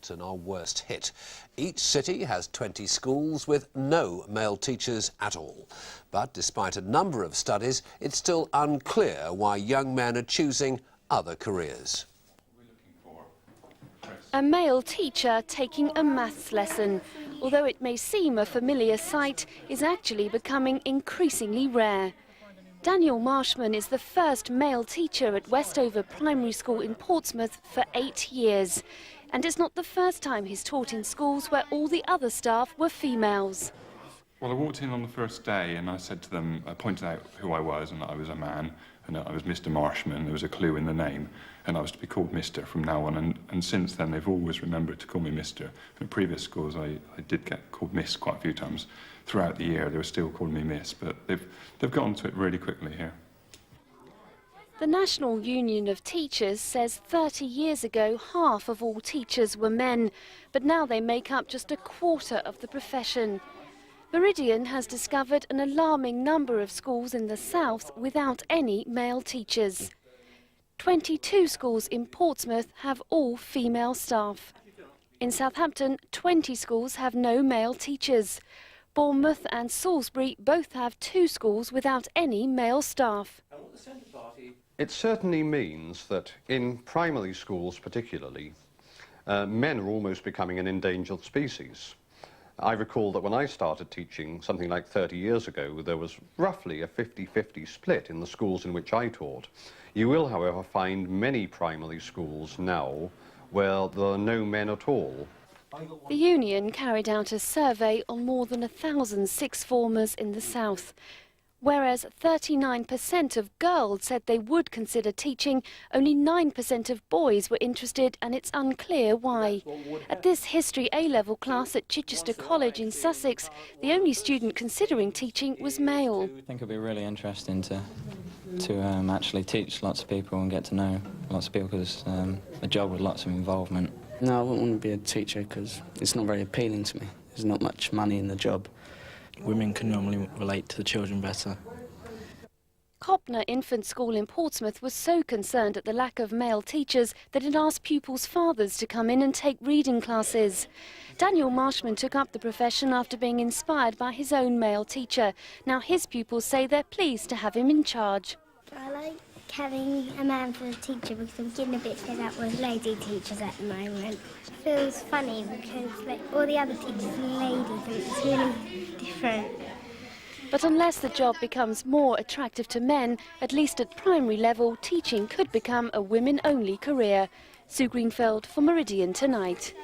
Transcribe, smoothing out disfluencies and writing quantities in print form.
Southampton are worst hit. Each city has 20 schools with no male teachers at all. But despite a number of studies, it's still unclear why young men are choosing other careers. A male teacher taking a maths lesson, although it may seem a familiar sight, is actually becoming increasingly rare. Daniel Marshman is the first male teacher at Westover Primary School in Portsmouth for 8 years. And it's not the first time he's taught in schools where all the other staff were females. Well, I walked in on the first day and I said to them, I pointed out who I was and that I was a man and that I was Mr. Marshman. There was a clue in the name and I was to be called Mr. from now on. And since then, they've always remembered to call me Mr. In previous schools, I did get called Miss quite a few times. Throughout the year, they were still calling me Miss, but they've gotten to it really quickly here. The National Union of Teachers says 30 years ago, half of all teachers were men, but now they make up just a quarter of the profession. Meridian has discovered an alarming number of schools in the south without any male teachers. 22 schools in Portsmouth have all female staff. In Southampton, 20 schools have no male teachers. Bournemouth and Salisbury both have 2 schools without any male staff. It certainly means that in primary schools particularly, men are almost becoming an endangered species. I recall that when I started teaching, something like 30 years ago, there was roughly a 50-50 split in the schools in which I taught. You will, however, find many primary schools now where there are no men at all. The union carried out a survey on more than 1,000 sixth formers in the south. Whereas 39% of girls said they would consider teaching, only 9% of boys were interested, and it's unclear why. At this History A-level class at Chichester College in Sussex, the only student considering teaching was male. I think it'll be really interesting to actually teach lots of people and get to know lots of people, because a job with lots of involvement. No, I wouldn't want to be a teacher because it's not very appealing to me. There's not much money in the job. Women can normally relate to the children better. Copner Infant School in Portsmouth was so concerned at the lack of male teachers that it asked pupils' fathers to come in and take reading classes. Daniel Marshman took up the profession after being inspired by his own male teacher. Now his pupils say they're pleased to have him in charge. I like having a man for a teacher because I'm getting a bit fed up with lady teachers at the moment. It feels funny because all the other teachers are ladies and it's really different. But unless the job becomes more attractive to men, at least at primary level, teaching could become a women-only career. Sue Greenfield for Meridian Tonight.